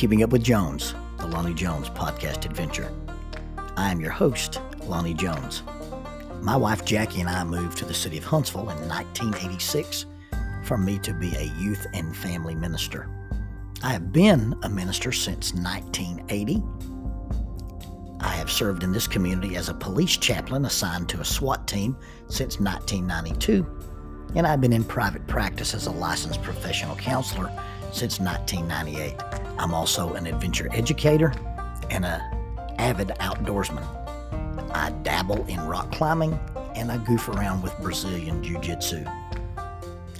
Keeping Up with Jones, the Lonnie Jones podcast adventure. I am your host, Lonnie Jones. My wife Jackie and I moved to the city of Huntsville in 1986 for me to be a youth and family minister. I have been a minister since 1980. I have served in this community as a police chaplain assigned to a SWAT team since 1992, and I've been in private practice as a licensed professional counselor since 1998. I'm also an adventure educator and an avid outdoorsman. I dabble in rock climbing and I goof around with Brazilian Jiu-Jitsu.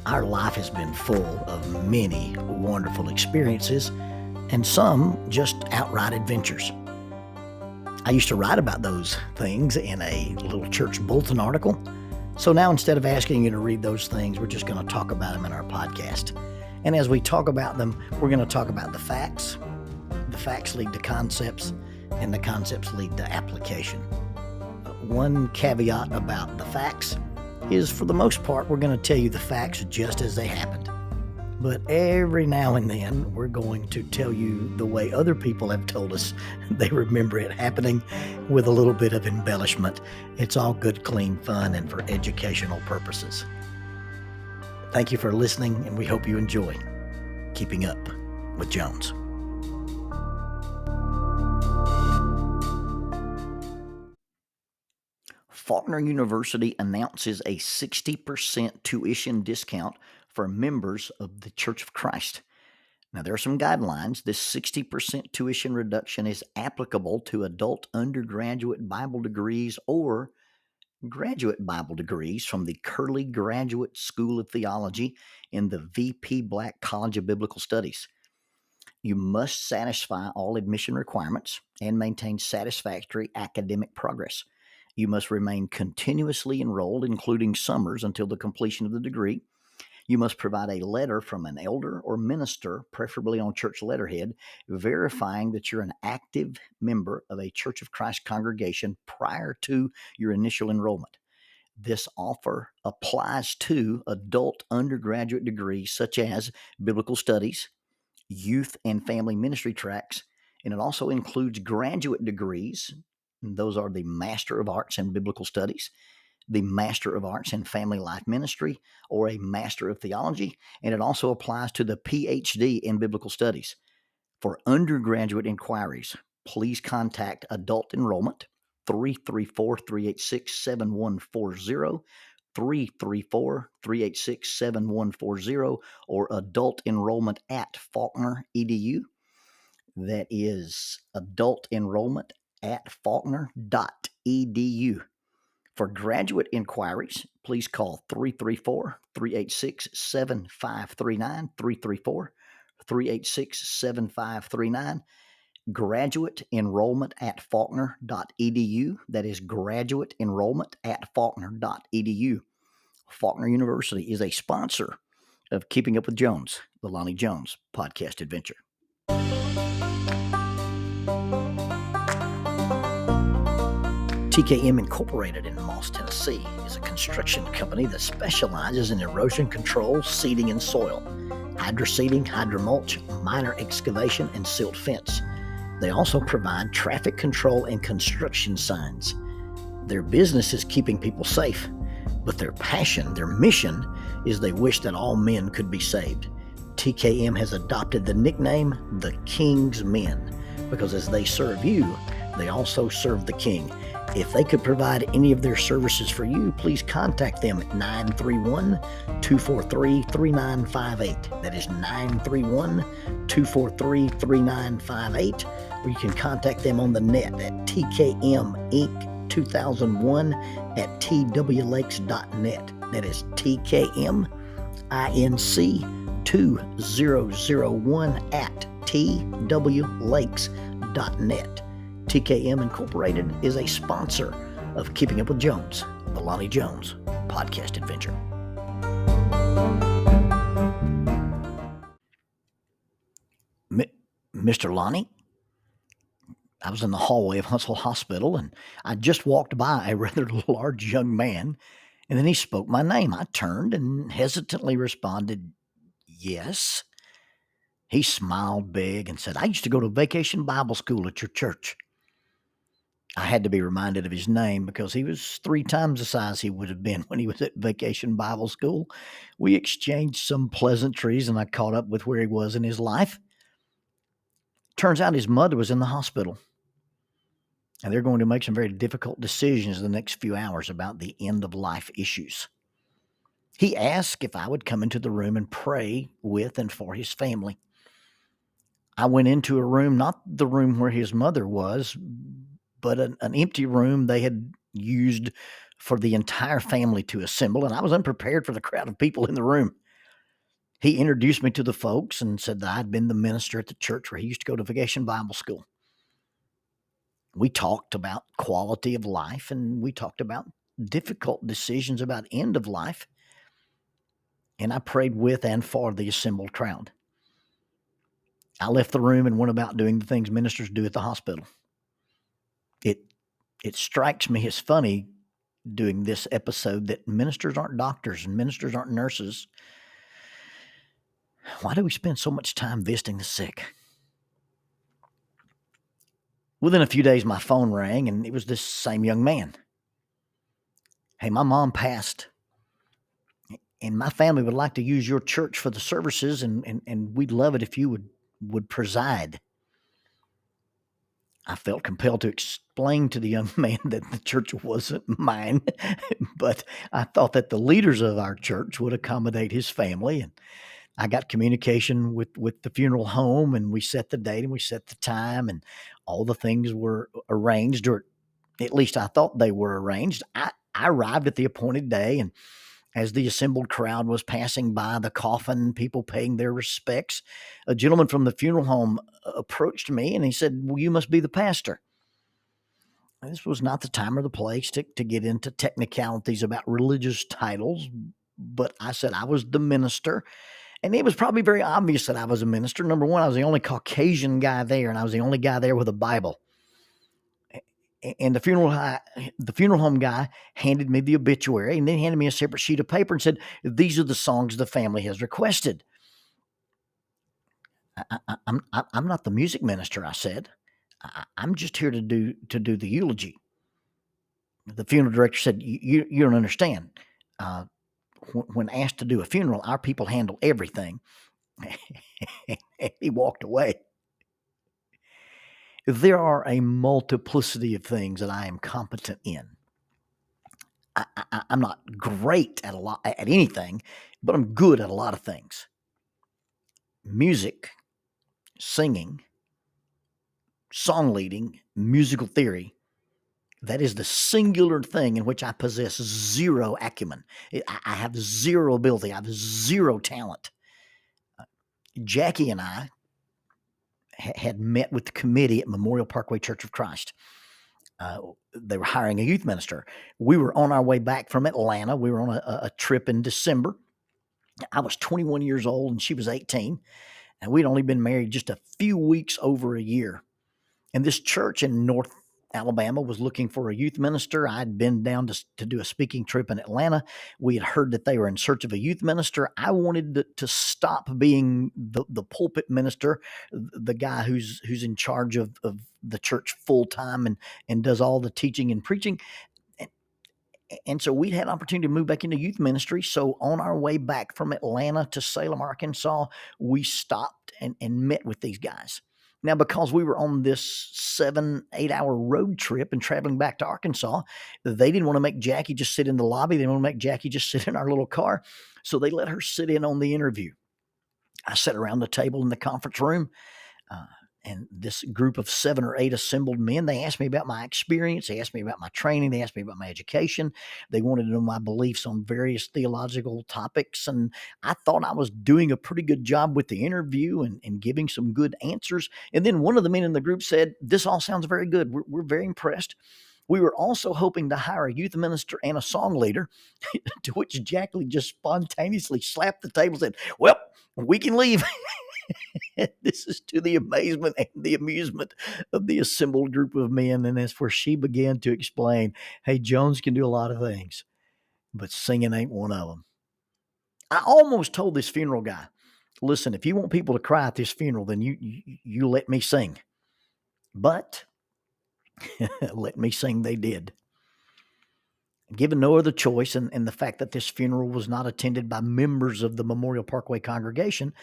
Our life has been full of many wonderful experiences and some just outright adventures. I used to write about those things in a little church bulletin article. So now instead of asking you to read those things, we're just going to talk about them in our podcast. And as we talk about them, we're going to talk about the facts. The facts lead to concepts, and the concepts lead to application. One caveat about the facts is, for the most part, we're going to tell you the facts just as they happened. But every now and then, we're going to tell you the way other people have told us they remember it happening with a little bit of embellishment. It's all good, clean fun and for educational purposes. Thank you for listening, and we hope you enjoy Keeping Up with Jones. Faulkner University announces a 60% tuition discount for members of the Church of Christ. Now, there are some guidelines. This 60% tuition reduction is applicable to adult undergraduate Bible degrees or graduate Bible degrees from the Curley Graduate School of Theology in the VP Black College of Biblical Studies. You must satisfy all admission requirements and maintain satisfactory academic progress. You must remain continuously enrolled, including summers, until the completion of the degree. You must provide a letter from an elder or minister, preferably on church letterhead, verifying that you're an active member of a Church of Christ congregation prior to your initial enrollment. This offer applies to adult undergraduate degrees such as biblical studies, youth and family ministry tracks, and it also includes graduate degrees. And those are the Master of Arts in Biblical Studies, the Master of Arts in Family Life Ministry, or a Master of Theology, and it also applies to the PhD in Biblical Studies. For undergraduate inquiries, please contact Adult Enrollment, 334-386-7140, 334-386-7140, or Adult Enrollment at Faulkner.edu. That is Adult Enrollment at Faulkner.edu. For graduate inquiries, please call 334-386-7539, 334-386-7539. Graduate enrollment at Faulkner.edu. That is graduate enrollment at Faulkner.edu. Faulkner University is a sponsor of Keeping Up with Jones, the Lonnie Jones podcast adventure. TKM Incorporated in Moss, Tennessee is a construction company that specializes in erosion control, seeding, and soil, hydroseeding, hydromulch, minor excavation, and silt fence. They also provide traffic control and construction signs. Their business is keeping people safe, but their passion, their mission, is they wish that all men could be saved. TKM has adopted the nickname the King's Men because as they serve you, they also serve the King. If they could provide any of their services for you, please contact them at 931-243-3958. That is 931-243-3958. Or you can contact them on the net at tkminc2001 at twlakes.net. That is tkminc2001 at twlakes.net. TKM Incorporated is a sponsor of Keeping Up with Jones, the Lonnie Jones podcast adventure. Mr. Lonnie, I was in the hallway of Huntsville Hospital, and I just walked by a rather large young man, and then he spoke my name. I turned and hesitantly responded, yes. He smiled big and said, "I used to go to vacation Bible school at your church." I had to be reminded of his name because he was 3 times the size he would have been when he was at vacation Bible school. We exchanged some pleasantries and I caught up with where he was in his life. Turns out his mother was in the hospital, and they're going to make some very difficult decisions in the next few hours about the end of life issues. He asked if I would come into the room and pray with and for his family. I went into a room, not the room where his mother was, but an empty room they had used for the entire family to assemble, and I was unprepared for the crowd of people in the room. He introduced me to the folks and said that I'd been the minister at the church where he used to go to vacation Bible school. We talked about quality of life, and we talked about difficult decisions about end of life, and I prayed with and for the assembled crowd. I left the room and went about doing the things ministers do at the hospital. It strikes me as funny doing this episode that ministers aren't doctors and ministers aren't nurses. Why do we spend so much time visiting the sick? Within a few days, my phone rang, and it was this same young man. "Hey, my mom passed, and my family would like to use your church for the services, and we'd love it if you would preside." I felt compelled to explain to the young man that the church wasn't mine, but I thought that the leaders of our church would accommodate his family. And I got communication with the funeral home, and we set the date and we set the time, and all the things were arranged, or at least I thought they were arranged. I arrived at the appointed day, and as the assembled crowd was passing by the coffin, people paying their respects, a gentleman from the funeral home approached me and he said, "Well, you must be the pastor." This was not the time or the place to get into technicalities about religious titles, but I said I was the minister. And it was probably very obvious that I was a minister. Number one, I was the only Caucasian guy there, and I was the only guy there with a Bible. And the funeral home guy handed me the obituary, and then handed me a separate sheet of paper and said, "These are the songs the family has requested." I'm not the music minister, I said. I'm just here to do the eulogy. The funeral director said, "You don't understand. When asked to do a funeral, our people handle everything." He walked away. There are a multiplicity of things that I am competent in. I'm not great at anything, but I'm good at a lot of things. Music, singing, song leading, musical theory. That is the singular thing in which I possess zero acumen. I have zero ability. I have zero talent. Jackie and I had met with the committee at Memorial Parkway Church of Christ. They were hiring a youth minister. We were on our way back from Atlanta. We were on a trip in December. I was 21 years old and she was 18, and we'd only been married just a few weeks over a year. And this church in North Alabama was looking for a youth minister. I'd been down to do a speaking trip in Atlanta. We had heard that they were in search of a youth minister. I wanted to stop being the pulpit minister, the guy who's in charge of the church full time and does all the teaching and preaching. And so we had an opportunity to move back into youth ministry. So on our way back from Atlanta to Salem, Arkansas, we stopped and met with these guys. Now, because we were on this 7-8 hour road trip and traveling back to Arkansas, they didn't want to make Jackie just sit in the lobby. They didn't want to make Jackie just sit in our little car. So they let her sit in on the interview. I sat around the table in the conference room. And this group of 7 or 8 assembled men, they asked me about my experience. They asked me about my training. They asked me about my education. They wanted to know my beliefs on various theological topics. And I thought I was doing a pretty good job with the interview and giving some good answers. And then one of the men in the group said, "This all sounds very good. We're very impressed. We were also hoping to hire a youth minister and a song leader," to which Jacqueline just spontaneously slapped the table and said, "Well, we can leave." This is to the amazement and the amusement of the assembled group of men. And that's where she began to explain, "Hey, Jones can do a lot of things, but singing ain't one of them." I almost told this funeral guy, Listen, if you want people to cry at this funeral, then you let me sing. But let me sing they did. Given no other choice, and the fact that this funeral was not attended by members of the Memorial Parkway congregation,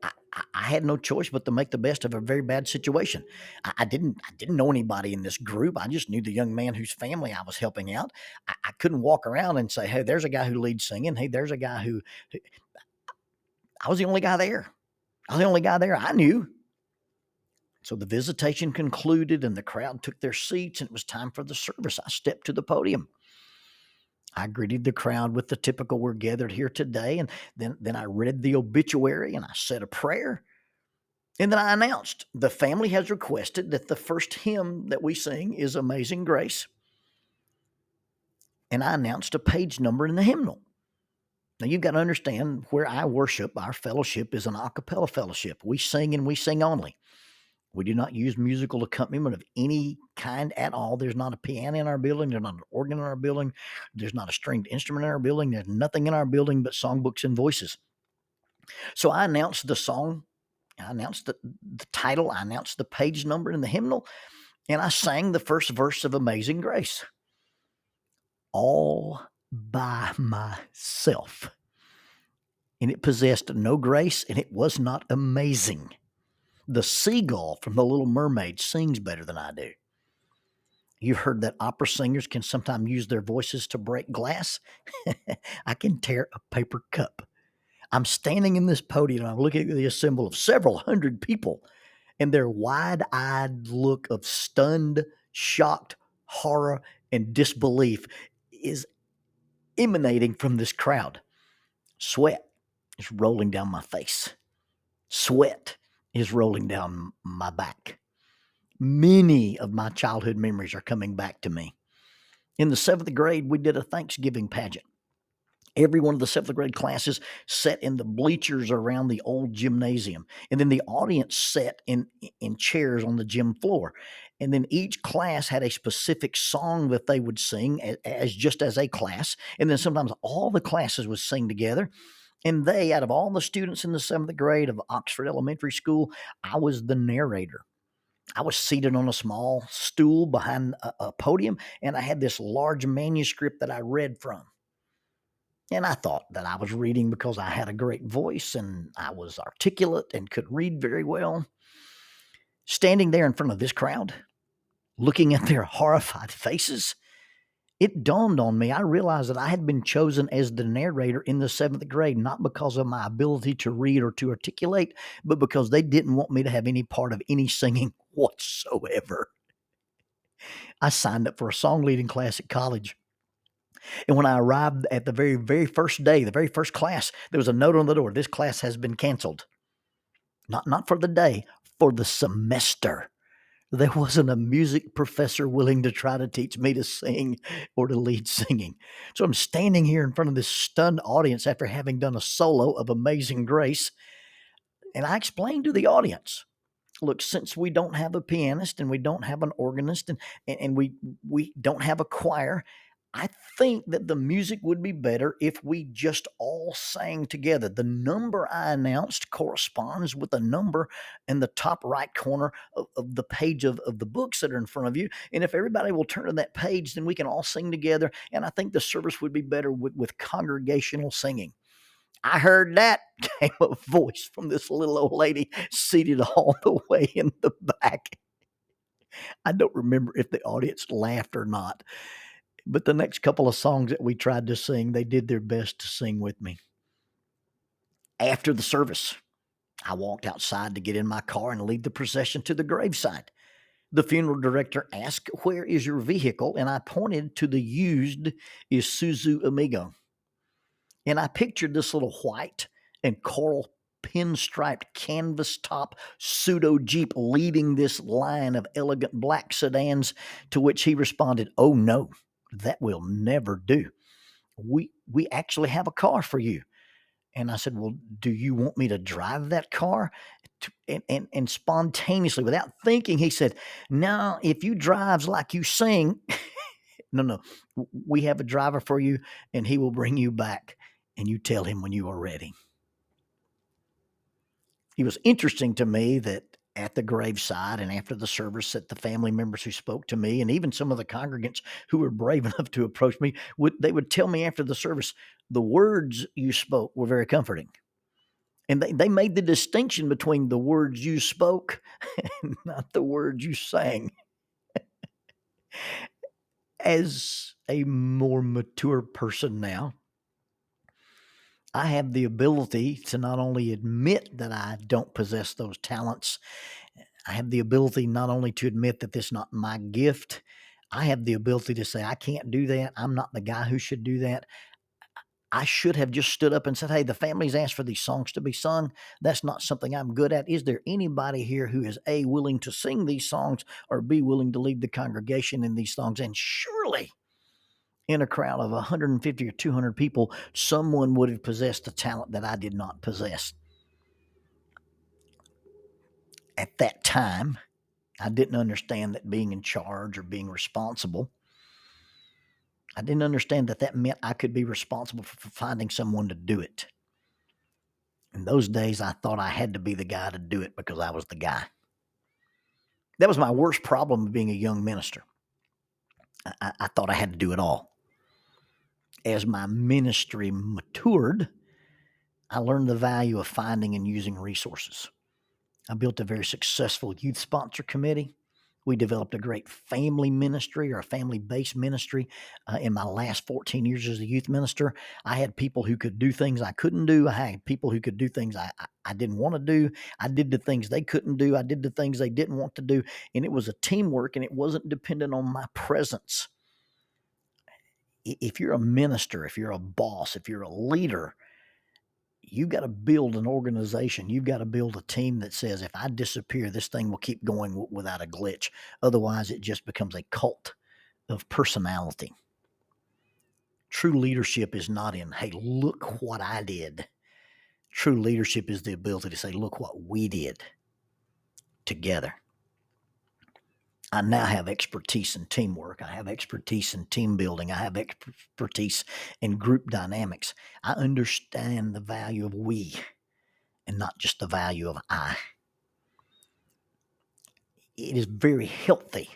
I had no choice but to make the best of a very bad situation. I didn't know anybody in this group. I just knew the young man whose family I was helping out. I couldn't walk around and say, "Hey, there's a guy who leads singing. Hey, there's a guy who." I was the only guy there. I was the only guy there I knew. So the visitation concluded, and the crowd took their seats, and it was time for the service. I stepped to the podium. I greeted the crowd with the typical "we're gathered here today," and then I read the obituary and I said a prayer. And then I announced, the family has requested that the first hymn that we sing is Amazing Grace. And I announced a page number in the hymnal. Now you've got to understand, where I worship, our fellowship is an a cappella fellowship. We sing and we sing only. We do not use musical accompaniment of any kind at all. There's not a piano in our building. There's not an organ in our building. There's not a stringed instrument in our building. There's nothing in our building but songbooks and voices. So I announced the song. I announced the title. I announced the page number in the hymnal. And I sang the first verse of Amazing Grace. All by myself. And it possessed no grace, and it was not amazing. The seagull from The Little Mermaid sings better than I do. You've heard that opera singers can sometimes use their voices to break glass. I can tear a paper cup. I'm standing in this podium, and I'm looking at the assembly of several hundred people, and their wide-eyed look of stunned, shocked horror and disbelief is emanating from this crowd. Sweat is rolling down my face. Sweat is rolling down my back. Many of my childhood memories are coming back to me. In the 7th grade, we did a Thanksgiving pageant. Every one of the 7th grade classes sat in the bleachers around the old gymnasium. And then the audience sat in chairs on the gym floor. And then each class had a specific song that they would sing as a class. And then sometimes all the classes would sing together. And out of all the students in the 7th grade of Oxford Elementary School, I was the narrator. I was seated on a small stool behind a podium, and I had this large manuscript that I read from. And I thought that I was reading because I had a great voice and I was articulate and could read very well. Standing there in front of this crowd, looking at their horrified faces, it dawned on me. I realized that I had been chosen as the narrator in the 7th grade, not because of my ability to read or to articulate, but because they didn't want me to have any part of any singing whatsoever. I signed up for a song leading class at college. And when I arrived at the very, very first day, the very first class, there was a note on the door: this class has been canceled. Not for the day, for the semester. There wasn't a music professor willing to try to teach me to sing or to lead singing. So I'm standing here in front of this stunned audience after having done a solo of Amazing Grace. And I explained to the audience, look, since we don't have a pianist and we don't have an organist and we don't have a choir, I think that the music would be better if we just all sang together. The number I announced corresponds with the number in the top right corner of the page of the books that are in front of you. And if everybody will turn to that page, then we can all sing together. And I think the service would be better with congregational singing. I heard that, came a voice from this little old lady seated all the way in the back. I don't remember if the audience laughed or not. But the next couple of songs that we tried to sing, they did their best to sing with me. After the service, I walked outside to get in my car and lead the procession to the graveside. The funeral director asked, "Where is your vehicle?" And I pointed to the used Isuzu Amigo. And I pictured this little white and coral pinstriped canvas top pseudo Jeep leading this line of elegant black sedans, to which he responded, "Oh no, that will never do. We actually have a car for you." And I said, "Well, do you want me to drive that car?" And spontaneously, without thinking, he said, "No, if you drives like you sing, no, we have a driver for you, and he will bring you back, and you tell him when you are ready." It was interesting to me that at the graveside and after the service, that the family members who spoke to me and even some of the congregants who were brave enough to approach me, they would tell me after the service, the words you spoke were very comforting. And they made the distinction between the words you spoke and not the words you sang. As a more mature person now, I have the ability to not only admit that I don't possess those talents, I have the ability not only to admit that this is not my gift, I have the ability to say, I can't do that. I'm not the guy who should do that. I should have just stood up and said, hey, the family's asked for these songs to be sung. That's not something I'm good at. Is there anybody here who is A, willing to sing these songs, or B, willing to lead the congregation in these songs? And surely in a crowd of 150 or 200 people, someone would have possessed the talent that I did not possess. At that time, I didn't understand that being in charge or being responsible, I didn't understand that that meant I could be responsible for finding someone to do it. In those days, I thought I had to be the guy to do it because I was the guy. That was my worst problem of being a young minister. I thought I had to do it all. As my ministry matured, I learned the value of finding and using resources. I built a very successful youth sponsor committee. We developed a great family ministry, or a family-based ministry. In my last 14 years as a youth minister, I had people who could do things I couldn't do. I had people who could do things I didn't want to do. I did the things they couldn't do. I did the things they didn't want to do. And it was a teamwork, and it wasn't dependent on my presence. If you're a minister, if you're a boss, if you're a leader, you've got to build an organization. You've got to build a team that says, if I disappear, this thing will keep going without a glitch. Otherwise, it just becomes a cult of personality. True leadership is not in, hey, look what I did. True leadership is the ability to say, look what we did together. I now have expertise in teamwork. I have expertise in team building. I have expertise in group dynamics. I understand the value of we and not just the value of I. It is very healthy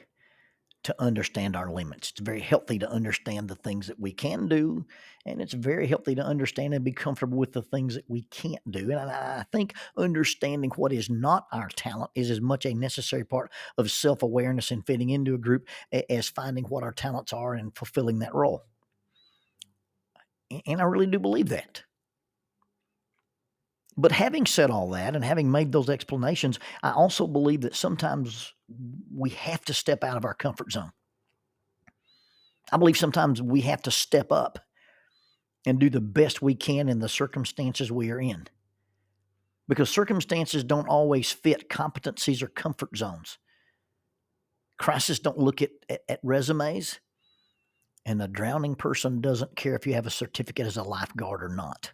to understand our limits. It's very healthy to understand the things that we can do, and it's very healthy to understand and be comfortable with the things that we can't do. And I think understanding what is not our talent is as much a necessary part of self-awareness and fitting into a group as finding what our talents are and fulfilling that role. And I really do believe that. But having said all that and having made those explanations, I also believe that sometimes we have to step out of our comfort zone. I believe sometimes we have to step up and do the best we can in the circumstances we are in. Because circumstances don't always fit competencies or comfort zones. Crisis don't look at resumes, and a drowning person doesn't care if you have a certificate as a lifeguard or not.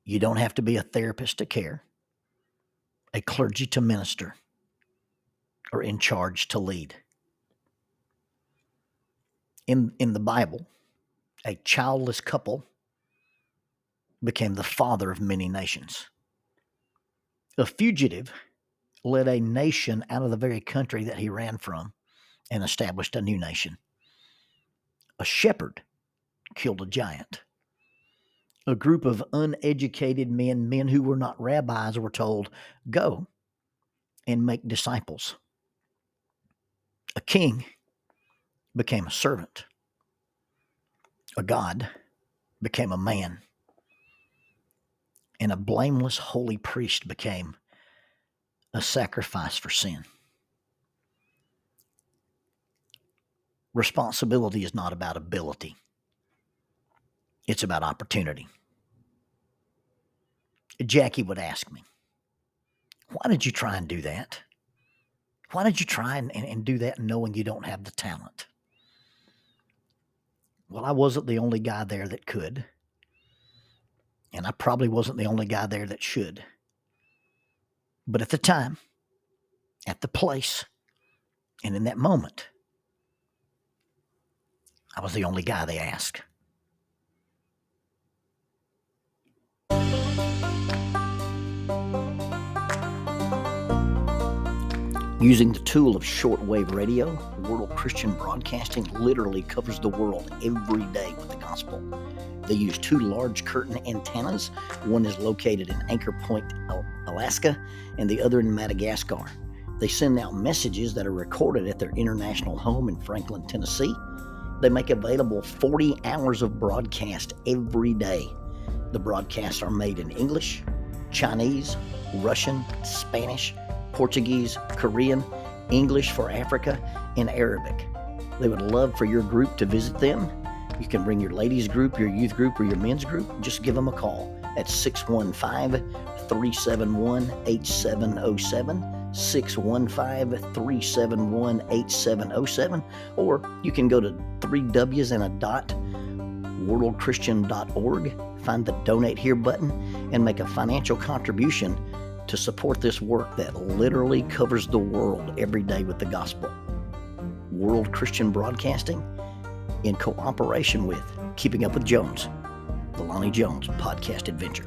You don't have to be a therapist to care, a clergy to minister, or in charge to lead. In the Bible, a childless couple became the father of many nations. A fugitive led a nation out of the very country that he ran from and established a new nation. A shepherd killed a giant. A group of uneducated men who were not rabbis, were told, go and make disciples. A king became a servant. A God became a man. And a blameless holy priest became a sacrifice for sin. Responsibility is not about ability. It's about opportunity. Jackie would ask me, why did you try and do that? Why did you try and do that knowing you don't have the talent? Well, I wasn't the only guy there that could. And I probably wasn't the only guy there that should. But at the time, at the place, and in that moment, I was the only guy they asked. Using the tool of shortwave radio, World Christian Broadcasting literally covers the world every day with the gospel. They use 2 large curtain antennas. One is located in Anchor Point, Alaska, and the other in Madagascar. They send out messages that are recorded at their international home in Franklin, Tennessee. They make available 40 hours of broadcast every day. The broadcasts are made in English, Chinese, Russian, Spanish, Portuguese, Korean, English for Africa, and Arabic. They would love for your group to visit them. You can bring your ladies group, your youth group, or your men's group. Just give them a call at 615-371-8707, 615-371-8707, or you can go to worldchristian.org, find the Donate Here button, and make a financial contribution to support this work that literally covers the world every day with the gospel. World Christian Broadcasting, in cooperation with Keeping Up with Jones, the Lonnie Jones podcast adventure.